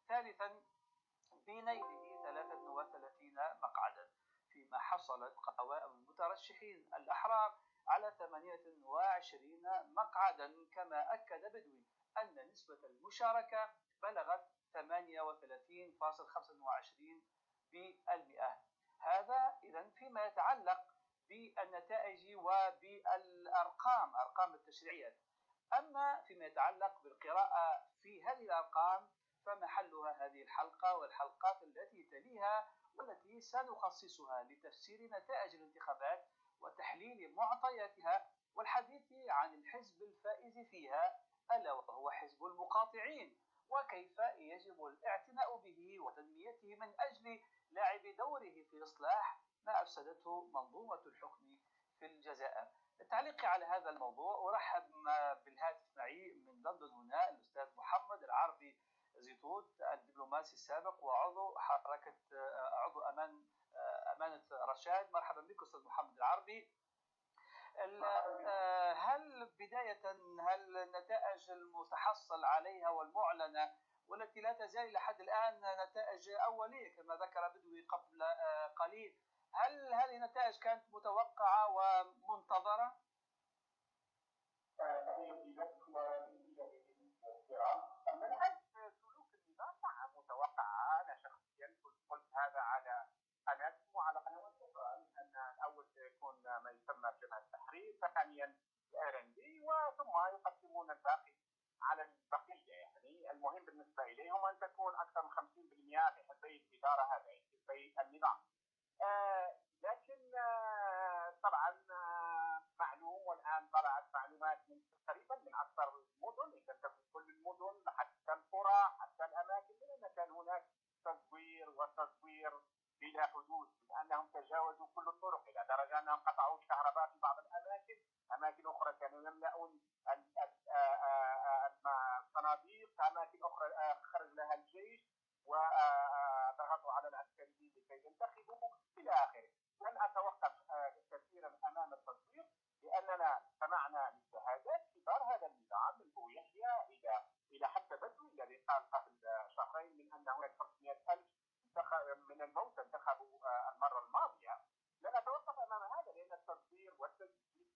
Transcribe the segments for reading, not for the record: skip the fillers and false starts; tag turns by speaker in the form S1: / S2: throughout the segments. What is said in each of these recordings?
S1: ثالثا بنيله 33 مقعدا، فيما حصلت قوائم المترشحين الأحرار على 28 مقعدا. كما أكد بدوي أن نسبة المشاركة بلغت 38.25%. هذا إذن فيما يتعلق بالنتائج وبالأرقام، أرقام التشريعيات. أما فيما يتعلق بالقراءة في هذه الأرقام فمحلها هذه الحلقة والحلقات التي تليها، والتي سنخصصها لتفسير نتائج الانتخابات وتحليل معطياتها والحديث عن الحزب الفائز فيها، ألا وهو حزب المقاطعين، وكيف يجب الاعتناء به وتنميته من أجل لعب دوره في إصلاح ما أفسدته منظومة الحكم في الجزائر. للتعليق على هذا الموضوع أرحب بالهاتف معي من لندن هنا الأستاذ محمد العربي زيتوت، الدبلوماسي السابق وعضو حركة عضو أمانة رشاد. مرحبا بك أستاذ محمد العربي. هل بداية النتائج المتحصل عليها والمعلنة والتي لا تزال لحد الآن نتائج أولية كما ذكر بدوي قبل قليل، هل هذه النتائج كانت متوقعة ومنتظرة؟
S2: سلوك النظام نعم متوقعة. أنا شخصيا قلت هذا على قناتي وعلى قنوات أخرى، أن الأول سيكون ما يسمى جبهة التحرير، ثانيا RND، وثم يقسمون الباقي على البقية. يعني المهم بالنسبة إليهم أن تكون أكثر من 50% في حزبي الإدارة هذين حزبي النظام. لكن طبعا معلوم، والآن طلعت معلومات من تقريبا من أكثر المدن، إن لم تكن كل المدن حتى القرى حتى الأماكن، لأن كان هناك تزوير وتصوير بلا حدود، لأنهم تجاوزوا كل الطرق إلى درجة أنهم قطعوا الكهرباء في بعض الأماكن. أماكن أخرى كانوا يملؤون الصناديق، أماكن أخرى خرج لها الجيش وضغطوا على العسكريين لكي ينتخبوا إلى آخره. لن أتوقف كثيرا أمام التصوير، لأننا سمعنا لشهادات كبار هذا النظام من أبو يحيى إلى حتى بدوي الذي قال قبل شهرين من أن هناك 500,000 من الموتى انتخبوا المرة الماضية. لن أتوقف أمام هذا، لأن التصوير والتزوير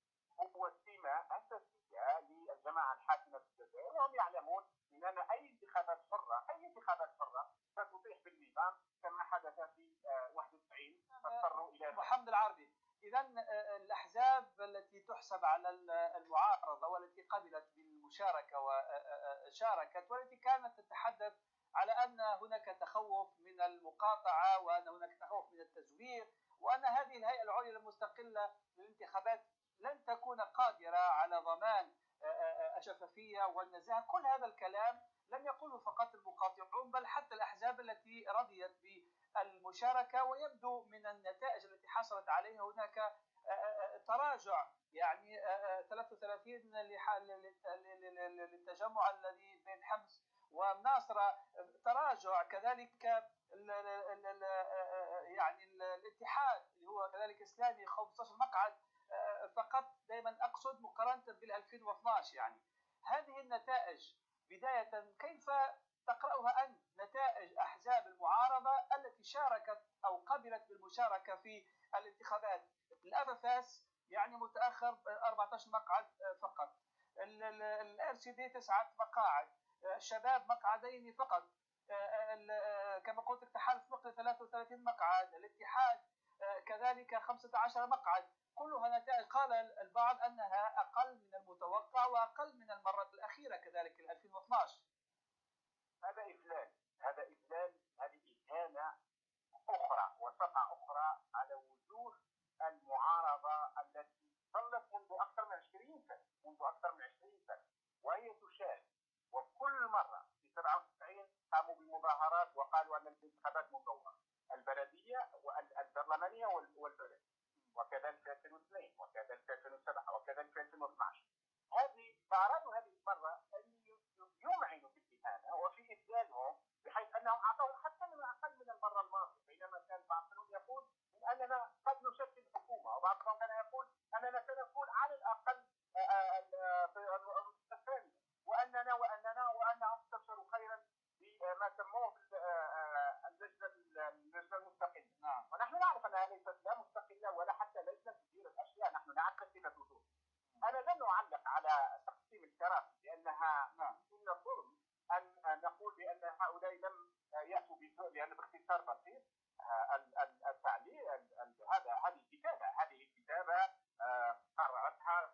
S2: هو سمة أساسية للجماعة الحاكمة في الجزائر، وهم يعلمون أن أي انتخابات حرة ستطيح بالنظام كما حدث في 91. فاضطروا إلى
S1: محمد العربي. إذا الأحزاب التي تحسب على المعارضة والتي قبلت بالمشاركة وشاركت والتي كانت تتحدث على أن هناك تخوف من المقاطعة وأن هناك تخوف من التزوير وأن هذه الهيئة العليا المستقلة للانتخابات لن تكون قادرة على ضمان الشفافية والنزاهة، كل هذا الكلام لم يقوله فقط المقاطعون بل حتى الأحزاب التي رضيت بالمشاركة. ويبدو من النتائج التي حصلت عليها هناك تراجع، يعني 33 للتجمع الذي بين حمص ومناصرة، تراجع كذلك يعني الاتحاد اللي هو كذلك اسلامي 15 مقعد فقط، دائما اقصد مقارنه بال 2012. يعني هذه النتائج بدايه كيف تقراها انت، نتائج احزاب المعارضه التي شاركت او قبلت بالمشاركه في الانتخابات؟ الافافاس يعني متاخر 14 مقعد فقط، الRCD 9 مقاعد، الشباب مقعدين فقط، كما قلت تحالف مقر 33 مقعد، الاتحاد كذلك 15 مقعد. كلها نتائج قال البعض أنها أقل من المتوقع وأقل من المرة الأخيرة كذلك 2012.
S2: هذا إذلال، هذه إهانة أخرى وصفعة أخرى على وجوه المعارضة التي ظلت منذ أكثر من 20 سنة وهي تشاهد. وكل مرة في 97 قاموا بمظاهرات وقالوا أن الانتخابات مزورة، البلدية والبرلمانية والبلد، وكذلك 2002 وكذلك 2007 وكذلك 2012. فأرادوا هذه المرة أن يمعنوا في الإهانة وفي إذلالهم، بحيث أنهم أعطوا حتى من أقل من المرة الماضية، بينما كان بعضهم يقول أننا قد نشكل حكومة، وبعضهم كان يقول أننا سنكون على الأقل الثانية، وأنهم استبشروا خيرا بما سموه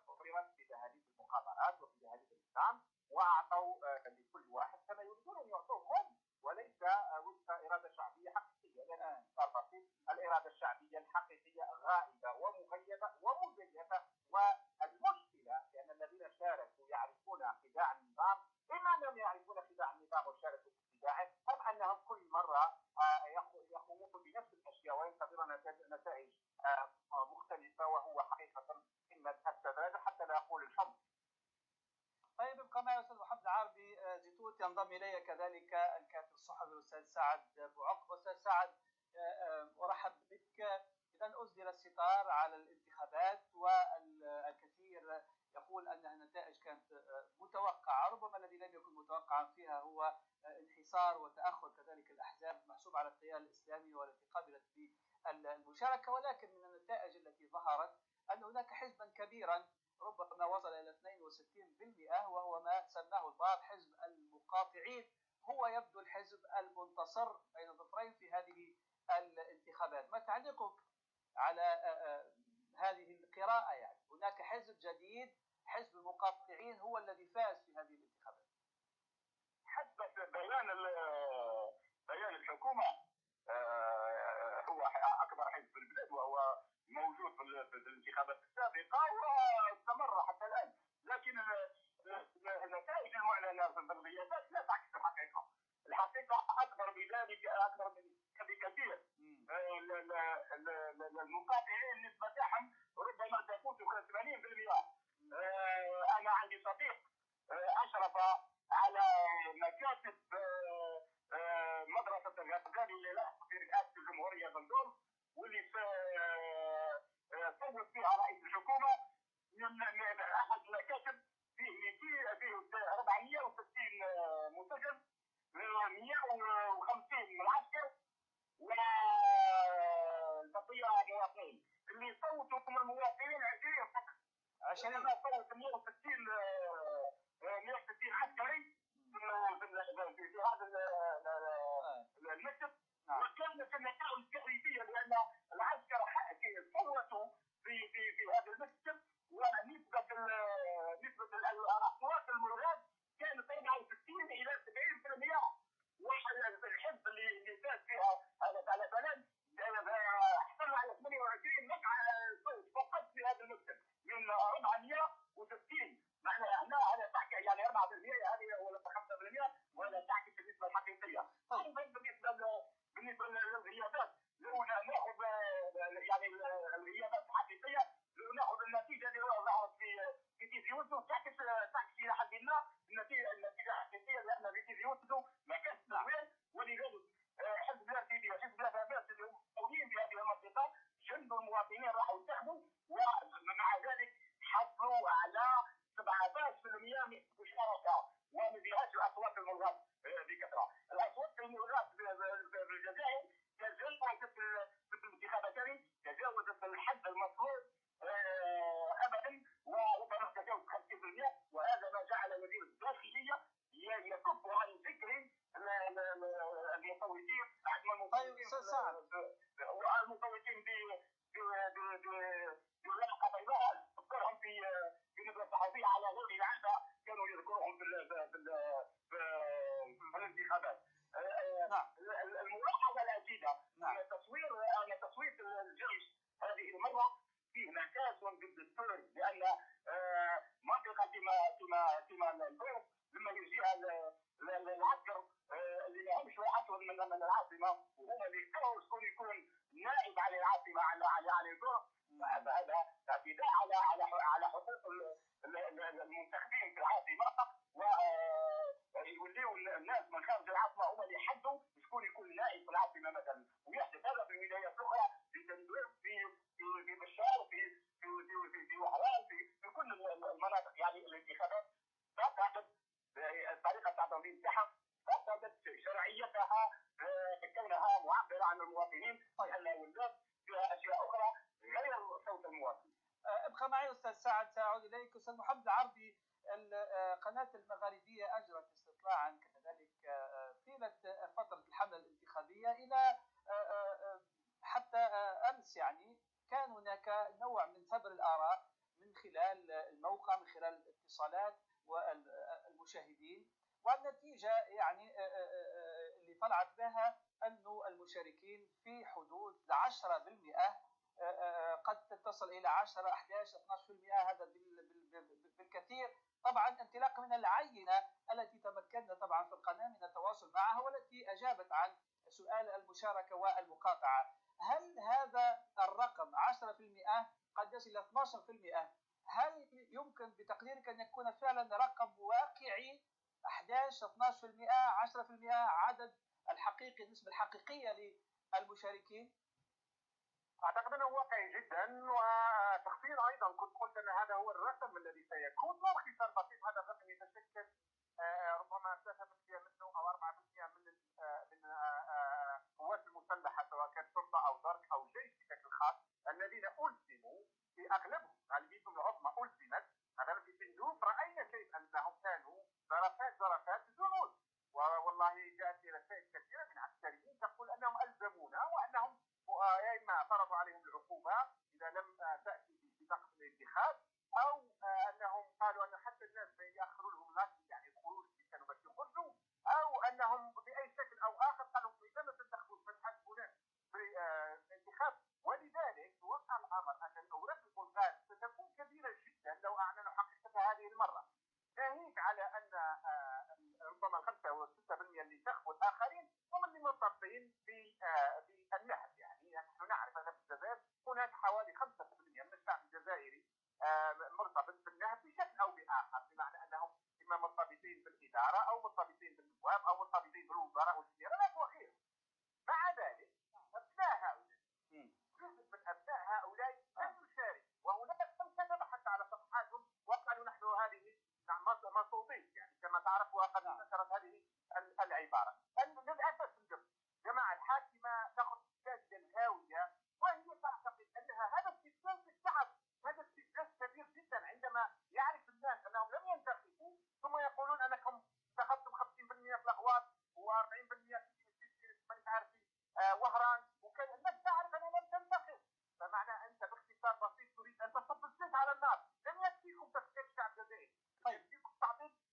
S2: فرضت في دهاليز المخابرات وفي دهاليز النظام، واعطوا لكل واحد كما يريدون ان يعطوه هم، وليس وفق اراده شعبيه حقيقيه، لان باختصار بسيط الاراده الشعبيه الحقيقيه غائبه ومغيبه ومزيفه. والمشكله لان الذين شاركوا يعرفون خداع النظام، اما انهم يعرفون خداع النظام وشاركوا في خداعه، ام انهم كل مره يقومون بنفس الاشياء وينتظرون نتائج مختلفه، وهو حقيقه قمه السذاجه حتى لا اقول الحمد.
S1: طيب ابقى معي استاذ محمد العربي زيتوت، ينضم الي كذلك الكاتب الصحفي الاستاذ سعد بوعقب. استاذ سعد، ارحب بك. اذا اسدل الستار على الانتخابات، والكثير يقول انها نتائج كانت متوقعه، ربما الذي لم يكن متوقعا فيها هو انحصار وتاخر كذلك الاحزاب المحسوب على التيار الاسلامي والتي قبلت بالمشاركه، ولكن من النتائج التي ظهرت ان هناك حزبا كبيرا ربما وصل الى 62%، وهو ما سماه البعض حزب المقاطعين، هو يبدو الحزب المنتصر بين الظفرين في هذه الانتخابات. ما تعليقك على هذه القراءة؟ يعني هناك حزب جديد، حزب المقاطعين، هو الذي فاز في هذه الانتخابات.
S2: حسب بيان الحكومة هو أكبر حزب في البلاد، وهو موجود في الانتخابات السابقة واستمر حتى الآن، لكن النتائج المعلنة في الغيابات لا تعكس الحقيقة. الحقيقة أكبر بذلك، أكبر من بكثير. المقاطعين النسبة تاعهم ربما تفوت 80%. أنا عندي صديق أشرف على مكاتب مدرسة الغزالي اللي في رئاسة الجمهورية بندور، واللي صوت فيها رئيس الحكومة من أحد المكاتب فيه 460 مسجل، 150 من العسكر والبقية مواطنين. اللي صوتوا من المواطنين 20 فقط.
S1: 20
S2: أنا صوت 160 عسكري في هذا المكتب، وكانت النتائج كارثية لأن العسكر صوتوا في هذا المكتب، ونسبة الأصوات الملغاة كانت 64 إلى 70%. والحزب اللي فاز فيها على بلد حصل على 28 مقعد صوت فقط في هذا المكتب من 460. معناها هنا على تحكي يعني 4% هذه ولا 5%، ولا تعكس النسبة الحقيقية. أيضا بالنسبة للغيابات، لو ناخذ يعني الغيابات الحقيقية، لو ناخذ النتيجة اللي ظهرت في تيزي وزو تعكس إلى حد ما النتيجة الحقيقية، لأن في تيزي وزو ما كانش تزوير، ولذلك حزب لا سيدي وحزب لا فاسد اللي هم قويين في هذه المنطقة جندوا المواطنين راحوا انتخبوا، ومع ذلك حصلوا على 17% من المشاركة، وما فيهاش الأصوات الملغاة بكثرة. الأصوات الملغاة في الجزائر تجاوزت في الانتخابات هذه، تجاوزت الحد المطلوب أبدا، وربما تجاوز 50%، وهذا ما جعل وزير الداخلية يكف عن ذكر المصوتين.
S1: طيب استاذ سعد،
S2: والمصوتين بورقة بيضاء تذكرهم في ندوة صحفية على غير العادة كانوا يذكرهم في الانتخابات. الملاحظة الأكيدة أن تصويت الجيش هذه المرة فيه انعكاس بالدستور، لأن منطقة كما البوك لما يجيها العسكر اللي ما همش أكثر من العاصمة، وهم اللي يختاروا شكون يكون نائب على العاصمة على البوك، هذا اعتداء على حقوق المنتخبين في العاصمة، ويوليوا الناس من خارج العاصمة هم اللي يحدوا شكون يكون نائب في العاصمة مثلا. ويحدث هذا في ولايات أخرى، في تندوير، في بشار، في وهران، في كل المناطق. يعني الانتخابات فقدت طريقة التنظيم تاعها، فقدت شرعيتها كونها معبرة عن المواطنين، لأنها ولات فيها أشياء أخرى غير صوت المواطن.
S1: ابقى معي استاذ سعد، سأعود اليك. استاذ محمد العربي، قناة المغاربية اجرت استطلاعا كذلك طيلة فترة الحملة الانتخابية الى حتى امس، يعني كان هناك نوع من ثبر الاراء من خلال الاتصالات والمشاهدين. والنتيجة يعني اللي طلعت بها أن المشاركين في حدود 10%، قد تصل إلى 10 11 12%، هذا بالكثير طبعا، انطلاقا من العينة التي تمكنا طبعا في القناة من التواصل معها والتي أجابت عن سؤال المشاركة والمقاطعة. هل هذا الرقم 10% قد يصل إلى 12%؟ هل يمكن بتقديرك أن يكون فعلا رقم واقعي 11 12% 10% عدد الحقيقي، النسبة الحقيقية للمشاركين؟
S2: اعتقد انه واقعي جدا، وشخصيا ايضا كنت قلت ان هذا هو الرقم الذي سيكون. باختصار بسيط، هذا الرقم يتشكل ربما 3% منه او 4% من القوات المسلحه، سواء كانت شرطه او درك او جيش بشكل خاص، الذين الزموا في اغلبهم، غالبيتهم العظمى الزمت. مثلا في سندوق راينا كيف انهم كانوا زرافات جنود، والله جاءت رسائل كثيره من عسكريين تقول انهم الزمونا وانهم يا اما فرضوا عليهم العقوبه اذا لم تاتي بطاقه الانتخاب، او انهم قالوا ان حتى الناس ياخروا لهم يعني الخروج اللي كانوا باش يخرجوا، او انهم باي شكل او اخر قالوا اذا ما تنتخبوش فتحاسبونا في الانتخاب. ولذلك وقع الامر ان الاوراق البلغار ستكون كبيره جدا لو اعلنوا حقيقتها هذه المره، ناهيك على ان ربما 5 او 6% اللي انتخبوا الاخرين هم اللي مرتبطين بالنهب. يعني نحن نعرف ان في الجزائر هناك حوالي 5% من الشعب الجزائري مرتبط بالنهب بشكل او باخر، بمعنى انهم اما مرتبطين بالاداره او مرتبطين بالنواب او مرتبطين بالوزراء والوزيرات وغيرهم. مع ذلك ابناء هؤلاء، جزء من ابناء هؤلاء لم يشارك، وهناك من كتب حتى على صفحاتهم وقالوا نحن هذه مصوتين، يعني كما تعرف، وقد انتشرت هذه العباره. للاسف الجماعه الحاكمه تاخذ الساجده الهاويه، وهي تعتقد انها هذا استفزاز للشعب، هذا استفزاز كبير جدا عندما يعرف الناس انهم لم ينتخبوا ثم يقولون انكم انتخبتم 50% في الاغواط و40% في مانيش عارف وهران، وكان الناس تعرف انها لم تنتخب. فمعنى انت باختصار بسيط تريد ان تصب الزيت على النار. لم يكفيكم تفكير الشعب الجزائري، لم يكفيكم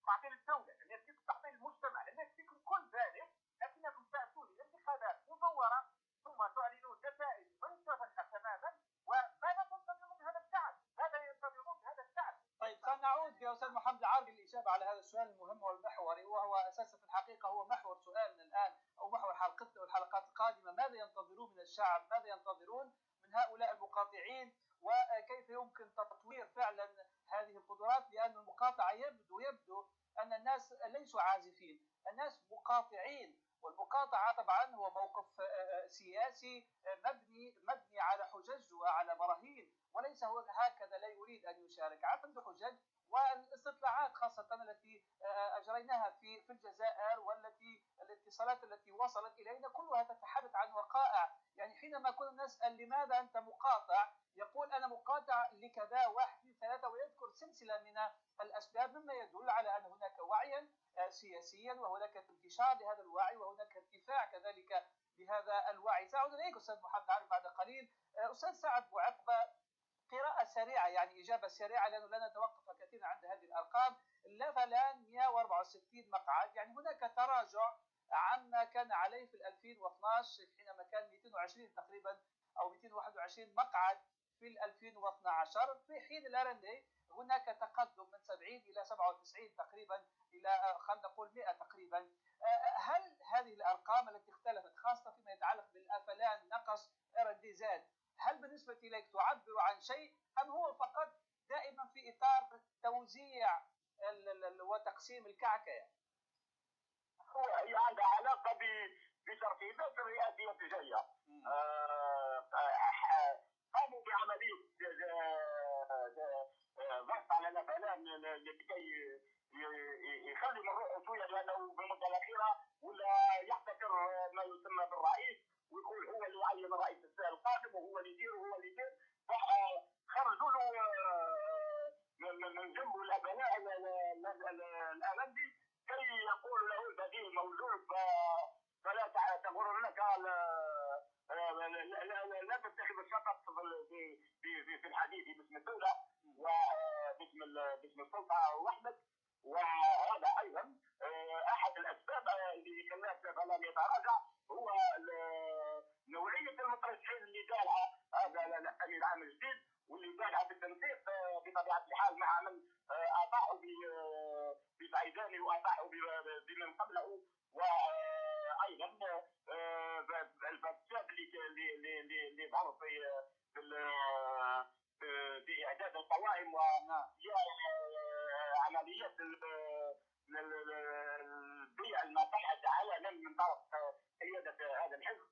S2: تعطيل الدوله، لم يكفيكم تعطيل المجتمع، لم يكفيكم كل ذلك، لكنكم تاتون الى انتخابات مزوره ثم تعلنون نتائج منتفخه تماما. وماذا تنتظرون من هذا الشعب؟ ماذا ينتظرون من هذا الشعب؟
S1: طيب، سنعود يا استاذ محمد العربي للاجابه على هذا السؤال المهم والمحوري، وهو اساسا في الحقيقه هو محور سؤالنا الان او محور حلقتنا والحلقات القادمه. ماذا ينتظرون من الشعب؟ ماذا ينتظرون من هؤلاء المقاطعين؟ وكيف يمكن تطوير فعلا هذه القدرات؟ لان المقاطعه يبدو ان الناس ليسوا عازفين، الناس مقاطعين. والمقاطعه طبعا هو موقف سياسي مبني على حجج وعلى براهين، وليس هو هكذا، لا يريد ان يشارك، عنده حجج. والاستطلاعات خاصه التي اجريناها في الجزائر، والتي الاتصالات التي وصلت الينا كلها تتحدث عن وقائع. يعني حينما كنا نسال لماذا انت مقاطع، يقول انا مقاطع لكذا 1 2 3، ويذكر سلسله من الاسباب، مما يدل على ان هناك وعيا سياسيا، وهناك انتشار لهذا الوعي، وهناك ارتفاع كذلك بهذا الوعي. سأعود اليك استاذ محمد عارف بعد قليل. استاذ سعد بوعقبه، قراءة سريعة، يعني إجابة سريعة لأنه لا نتوقف كثيرا عند هذه الأرقام. مثلا 164 مقعد، يعني هناك تراجع عما كان عليه في 2012 حينما كان 220 تقريبا أو 221 مقعد في 2012، في حين الآرندي هناك تقدم من 70 إلى 97 تقريبا إلى خلينا نقول 100 تقريبا. هل هذه الأرقام التي اختلفت خاصة فيما يتعلق بالأفلان نقص آرندي زاد، هل بالنسبة إليك تعبر عن شيء، أم هو فقط دائما في إطار توزيع وتقسيم الكعكة؟
S3: هي عندها علاقة بترتيبات الرئاسية الجاية. قاموا بعملية ضغط على الأفلام لكي يخلي من روحه شوية، لأنه بالمدة الأخيرة ولا يحتكر ما يسمى بالرئيس، ويقول هو اللي يعين الرئيس القادم وهو اللي يدير وهو اللي يدير. فخرجوا له من جنبه الابناء الارندي كي يقول له البديل موجود، فلا تغرنك لا تتخذ الشطط في الحديث باسم الدوله وباسم باسم السلطه وحدك. وهذا ايضا احد الاسباب اللي خلاه فلان يتراجع، هو نوعيه المترشحين اللي قالها هذا الامين العام الجديد، واللي قالها بالتنسيق بطبيعه الحال مع من اطاعوا بزعيداني واطاعوا بمن قبله. وايضا الفساد اللي ظهر في اعداد القوائم وعمليات البيع المقاعد علنا من طرف قياده هذا الحزب.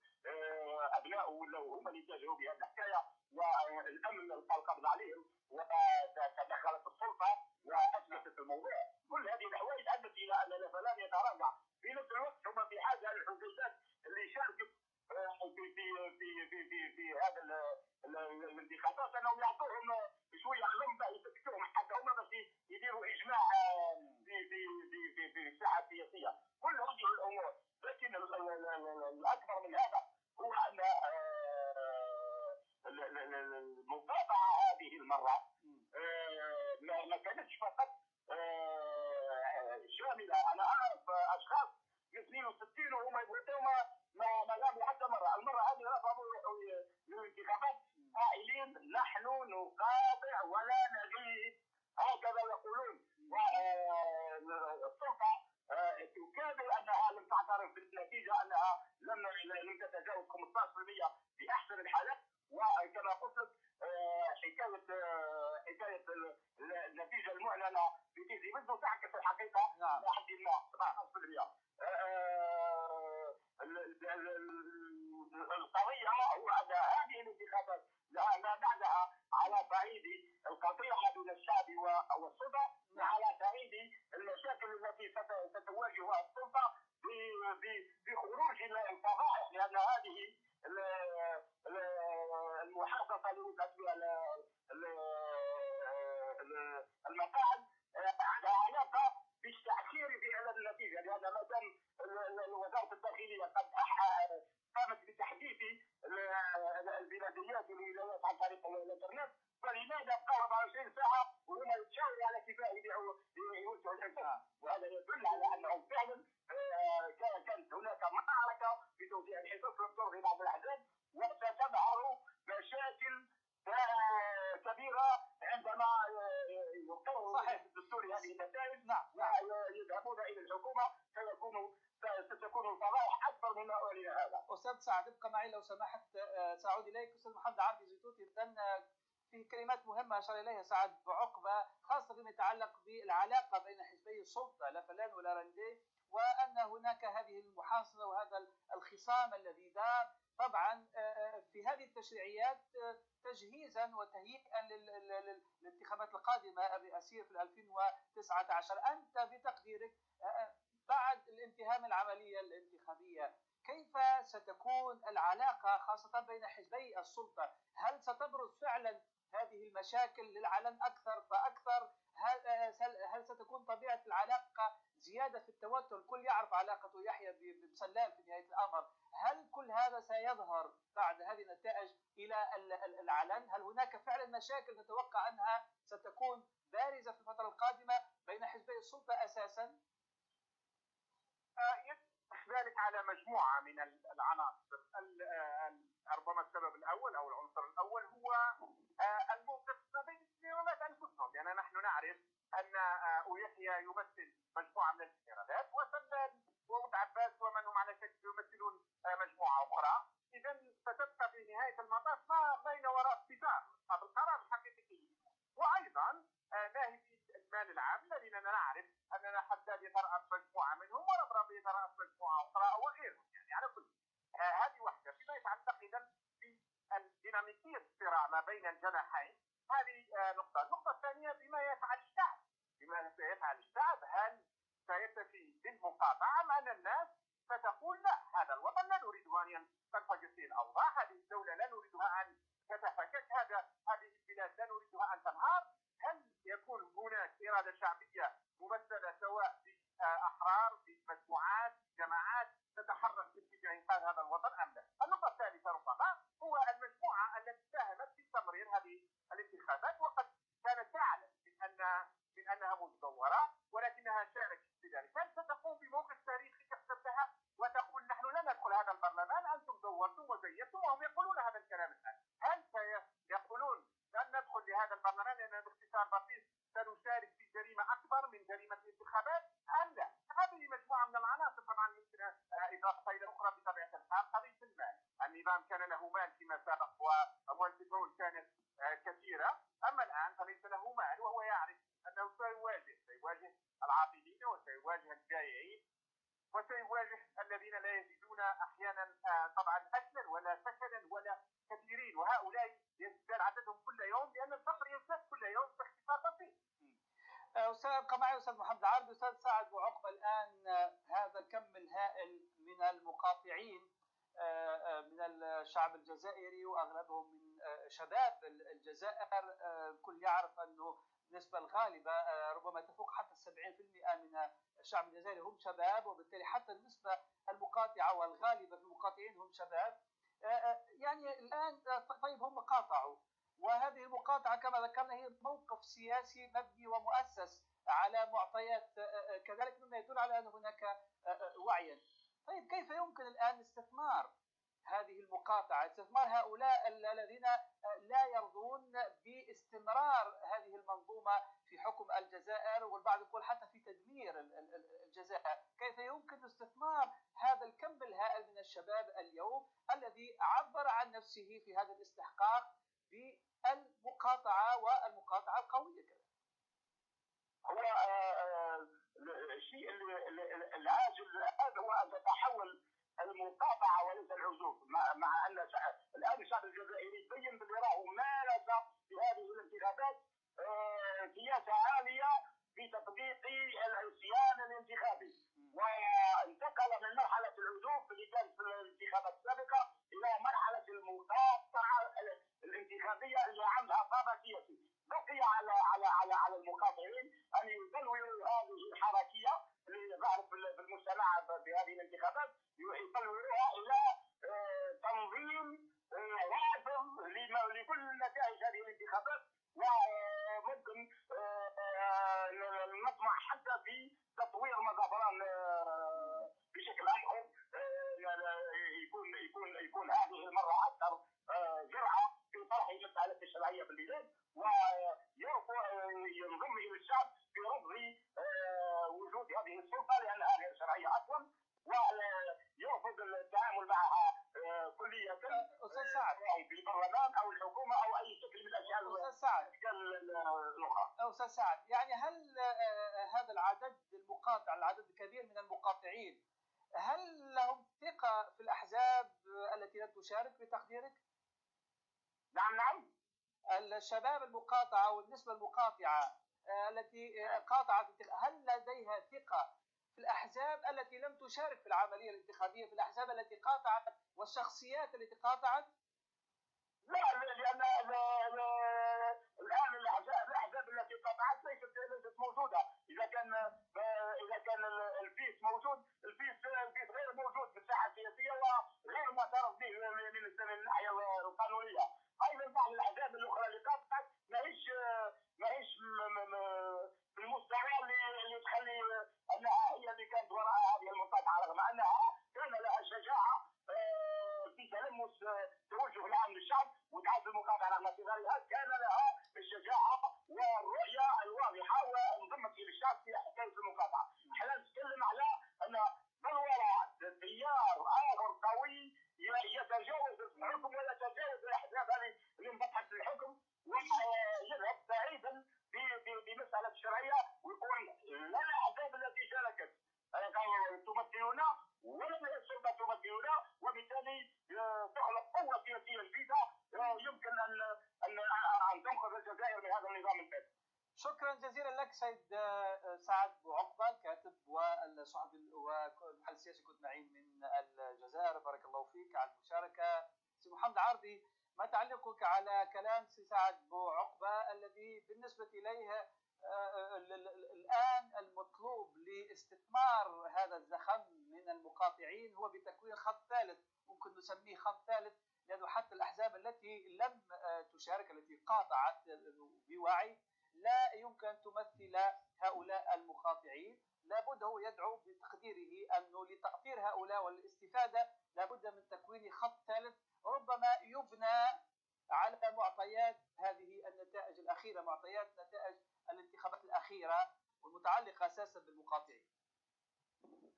S3: ابنائه ولاو هم اللي اتجهوا بهذه الحكايه، والامن القى القبض عليهم وتدخلت السلطه واسكتت الموضوع. كل هذه الحوائج ادت الى ان فلان يتراجع. في نفس الوقت هم في حاجه للحجيجات اللي شاركت في هذا الانتخابات انهم يعطوهم شويه لمبه يسكتوهم حتى هم باش يديروا اجماع في الساحه السياسيه. كل هذه الامور، لكن الاكبر من هذا هو ان المقاطعه هذه المره ما كانتش فقط شامله. انا اعرف اشخاص من 62 وهم يقولوا ما لعبوا حتى مره. المره هذه رفضوا للانتخابات قائلين نحن نقاطع ولا نغيب، هكذا يقولون. والسلطه تكابر انها لم تعترف بالنتيجه، انها لم تتجاوز 15% في احسن الحالات. وكما قلت لك حكايه النتيجه المعلنه في تيزي بده تعكس الحقيقه الى حد ما 17%. القضيه هو ان هذه الانتخابات ما بعدها على صعيد القطيعه بين الشعب والسلطه، وعلى صعيد المشاكل التي ستواجهها السلطه بخروج الفضائح، لان هذه المحافظه اللي وقعت فيها المقاعد عندها علاقه بالتاثير في اعلان النتيجه. لان ما دام وزاره الداخليه قد قامت بتحديث البلديات والولايات عن طريق الانترنت، فلماذا بقوا 24 ساعه وهم يتشاوروا على كيف يوزعوا الحساب؟ وهذا يدل على انهم فعلا كانت هناك معركه في توزيع الحصص لم ترضي بعض الاحزاب، وستظهر مشاكل كبيره عندما يقرروا الدستور هذه النتائج ويذهبون الى الحكومه. ستكون الفضائح اكثر مما اعلن هذا.
S1: استاذ سعد ابقى معي لو سمحت، سأعود اليك. استاذ محمد عربي زيتوتي، اذا في كلمات مهمه اشار اليها سعد بعقبه، خاصه فيما يتعلق بالعلاقه بين حزبي السلطه لا فلان ولا رندي، وان هناك هذه المحاصره وهذا الخصام الذي دار طبعا في هذه التشريعيات تجهيزا وتهيئا للانتخابات القادمه الرئاسيه في 2019. انت بتقديرك بعد الانتهاء من العمليه الانتخابيه كيف ستكون العلاقه خاصه بين حزبي السلطه؟ هل ستبرز فعلا هذه المشاكل للعلن اكثر فاكثر؟ هل ستكون طبيعه العلاقه زياده في التوتر؟ الكل يعرف علاقه يحيى بسلال في نهايه الامر. هل كل هذا سيظهر بعد هذه النتائج الى العلن؟ هل هناك فعلا مشاكل نتوقع انها ستكون بارزه في الفتره القادمه بين حزبي السلطه اساسا؟
S2: يطرح ذلك على مجموعه من العناصر. ربما السبب الاول او العنصر الاول هو الموقف ما بين الجنرالات انفسهم، لان نحن نعرف ان يحيى يمثل مجموعه من الجنرالات، وسلال وولد عباس ومن هم على شكل يمثلون مجموعه اخرى. اذا ستبقى في نهايه المطاف ما بين وراء اتفاق اصحاب القرار الحقيقي. وايضا ناهبي المال العام الذين نعرف اننا حداد يتراس مجموعه منهم وربرب يتراس مجموعه اخرى وغيرهم. يعني على كل هذه واحده. فيما يتعلق اذا بالديناميكيه الصراع ما بين الجناحين، هذه نقطه. النقطه الثانيه بما يفعل الشعب. بما سيفعل الشعب، هل سيكتفي بالمقاطعه ام ان الناس ستقول لا، هذا الوطن لا نريده ان تنفجر فيه الاوضاع، هذه الدوله لا نريدها ان تتفكك، هذه البلاد لا نريدها ان تنهار. هل يكون هناك اراده شعبيه ممثله سواء باحرار بمجموعات جماعات تتحرك في اتجاه انقاذ هذا الوطن ام لا؟ النقطه الثالثه ربما هو المجموعه التي ساهمت في تمرير هذه الانتخابات، وقد كانت تعلم بان انها مزوره ولكنها شاركت في ذلك. هل ستقوم بموقف تاريخي تحسب لها وتقول نحن لن ندخل هذا البرلمان، انتم زورتم وزيفتم، وهم يقولون هذا الكلام الان؟ هل سيقولون لن ندخل لهذا البرلمان لاننا باختصار بسيط سنشارك في جريمه اكبر من جريمه الانتخابات ام لا؟ هذه مجموعه من العناصر. طبعا يمكن اضافه الى اخرى بطبيعه الحال قضيه المال. النظام كان له مال فيما سبق واموال البترول كانت كثيره، اما الان فليس له مال، وهو يعرف انه سيواجه العاطلين وسيواجه الجائعين وسيواجه الذين لا يجدون احيانا طبعا اكلا ولا سكنا ولا كثيرين، وهؤلاء يزداد عددهم كل يوم لان الفقر يزداد كل يوم باختصار بسيط.
S1: أبقى معي أستاذ محمد العربي. أستاذ سعد بوعقبة، الآن هذا الكم الهائل من المقاطعين من الشعب الجزائري وأغلبهم من شباب الجزائر، الكل يعرف أنه النسبة الغالبة ربما تفوق حتى 70% من الشعب الجزائري هم شباب، وبالتالي حتى النسبة المقاطعة والغالبة في المقاطعين هم شباب. يعني الآن طيب هم قاطعوا، وهذه المقاطعة كما ذكرنا هي موقف سياسي مبني ومؤسس على معطيات كذلك مما يدل على أن هناك وعيا. طيب كيف يمكن الآن استثمار هذه المقاطعة، استثمار هؤلاء الذين لا يرضون باستمرار هذه المنظومة في حكم الجزائر، والبعض يقول حتى في تدمير الجزائر؟ كيف يمكن استثمار هذا الكم الهائل من الشباب اليوم الذي عبر عن نفسه في هذا الاستحقاق بالمقاطعة والمقاطعة القوية كذلك؟
S3: هو الشيء العاجل الان هو ان تتحول المقاطعه وليس العزوف، مع ان الان الشعب الجزائري بين باللي راهو مارس في هذه الانتخابات سياسه عاليه في تطبيق العصيان الانتخابي، وانتقل من مرحله العزوف اللي كانت في الانتخابات السابقه الى مرحله المقاطعه الانتخابيه اللي عندها طابع سياسي. بقي على المقاطعين ان يدلوا هذه الحركيه اللي ظهرت في المجتمع بهذه الانتخابات، يدلوها الى تنظيم رافض لكل نتائج هذه الانتخابات، وممكن نطمح حتى في تطوير مظاهران بشكل اخر يكون هذه المره اكثر جرأه في طرح مساله الشرعيه في البلاد، وينضم الى الشعب في رفض وجود هذه السلطه لان هذه الشرعيه اصلا، ويرفض التعامل معها كليا
S1: استاذ سعد
S3: في البرلمان او الحكومه او اي شكل من الاشكال الاخرى.
S1: استاذ سعد، يعني هل هذا العدد الكبير من المقاطعين هل لهم ثقه في الاحزاب التي لن تشارك بتقديرك؟
S3: نعم.
S1: الشباب المقاطعه والنسبه المقاطعه التي قاطعت، هل لديها ثقه في الأحزاب التي لم تشارك في العملية الانتخابية، في الأحزاب التي قاطعت والشخصيات التي قاطعت؟
S3: لا، لأن الآن الأحزاب التي قاطعت ليست موجودة. إذا كان الفيس موجود، الفيس غير موجود في الساحة السياسية وغير معترف به من الناحية القانونية. أيضا بعض الأحزاب الأخرى اللي قاطعت ماهيش في المستوى اللي تخلي انها هي اللي كانت وراء هذه المقاطعه، رغم انها كان لها شجاعه في تلمس توجه العام للشعب، ودعت المقاطعه رغم صغرها كان لها الشجاعه والرؤيه الواضحه وانضمت الى الشعب في حكايه المقاطعه. احنا نتكلم على ان من وراء تيار اخر قوي يتجاوز الحكم ويتجاوز الاحزاب اللي انبطحت في الحكم ويذهب بعيدا بمسألة الشرعية، ويقول لا الأحزاب التي شاركت تمثلنا ولا السلطة تمثلنا، وبالتالي تخلق قوة سياسية جديدة يمكن أن تنقذ الجزائر من هذا النظام الفاسد.
S1: شكرا جزيلا لك سيد سعد بوعقبة، الكاتب والصحفي والمحلل السياسي، كنت معي من الجزائر. بارك الله فيك على المشاركة. سي محمد العربي، ما تعليقك على كلام سي سعد بوعقبة الذي بالنسبة إليه الآن المطلوب لاستثمار هذا الزخم من المقاطعين هو بتكوين خط ثالث، ممكن نسميه خط ثالث، لأنه حتى الأحزاب التي لم تشارك، التي قاطعت بوعي، لا يمكن أن تمثل هؤلاء المخاطعين. لابد هو يدعو بتقديره أنه لتأطير هؤلاء والاستفادة لابد من تكوين خط ثالث ربما يبنى على معطيات هذه النتائج الأخيرة، معطيات نتائج الانتخابات الأخيرة والمتعلقة أساسا بالمقاطعين.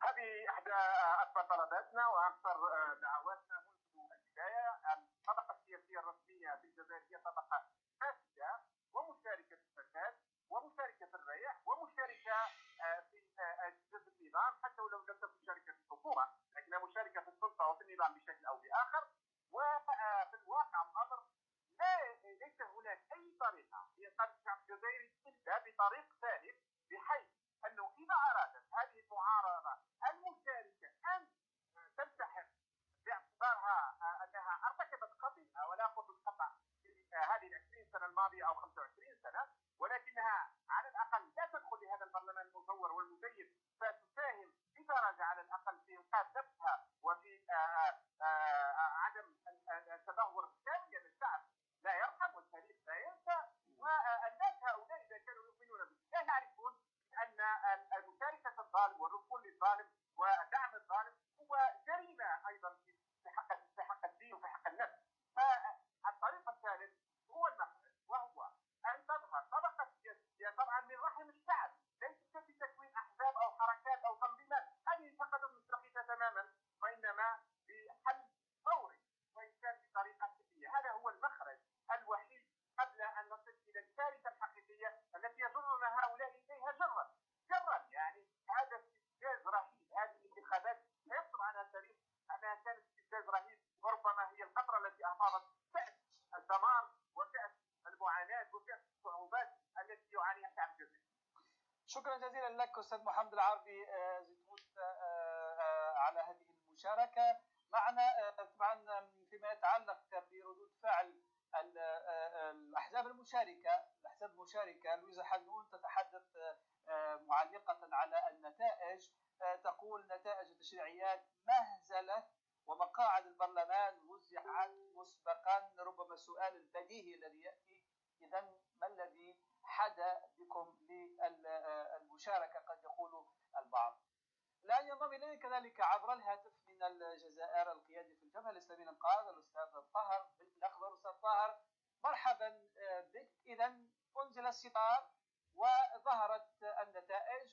S2: هذه إحدى أكبر طلباتنا وأكثر دعواتنا منذ البداية. الطبقة السياسية الرسمية في الجزائر هي طبقة فاسدة ومشاركة في الفساد ومشاركة في الريع ومشاركة في أجهزة النظام، حتى ولو لم تكن مشاركة في الحكومة لكنها مشاركة في السلطة وفي النظام بشكل أو بآخر. وفي الواقع الأمر ليس هناك أي طريقة لإنقاذ الشعب الجزائري إلا بطريق ثالث، بحيث أنه إذا أرادت هذه المعارضة المشاركة أن تنسحب باعتبارها أنها ارتكبت خطيئة، ولا أقول بالخطأ في هذه 20 سنة الماضية أو 25 سنة، ولكنها على الأقل لا تدخل لهذا البرلمان المزور والمزيف، فتساهم بدرجة على الأقل في إنقاذ نفسها وفي عدم التدهور الكامل للشعب. لا يرحم والتاريخ لا ينسى. والناس هؤلاء إذا كانوا يؤمنون بالله يعرفون أن المشاركة الظالم والركون للظالم ودعم الظالم هو جريمة أيضا في حق الدين وفي حق النفس. فالطريق الثالث هو المخرج، وهو أن تظهر طبقة سياسية طبعا من رحم الشعب، ليست في تكوين أحزاب أو حركات أو تنظيمات، هذه فقدت مصداقيتها تماما، وإنما بحل فوري وإن كان بطريقة سلبية. هذا هو المخرج الوحيد قبل أن نصل إلى الكارثة الحقيقية التي يجرنا هؤلاء إليها جرا. يعني هذا استفزاز رهيب. هذه الانتخابات سيكتب عنها التاريخ أنها كانت استفزاز رهيب، وربما هي القطرة التي أفاضت كأس الدمار وكأس المعاناة وكأس الصعوبات التي يعانيها الشعب الجزائري.
S1: شكرا جزيلا لك أستاذ محمد العربي زيتموت على هذه المشاركة معنا. طبعا فيما يتعلق بردود فعل الأحزاب المشاركة لويزا حنون تتحدث معلقة على النتائج، تقول نتائج التشريعيات مهزلة ومقاعد البرلمان وزعت مسبقا. ربما السؤال البديهي الذي يأتي إذا ما الذي حدا بكم للمشاركة قد يقول البعض. الآن ينضم إلينا كذلك عبر الهاتف من الجزائر القيادي في الجبهة الإسلامية الإنقاذ الأستاذ طاهر بن الأخضر. أستاذ طاهر مرحبا بك. إذا أنزل الستار وظهرت النتائج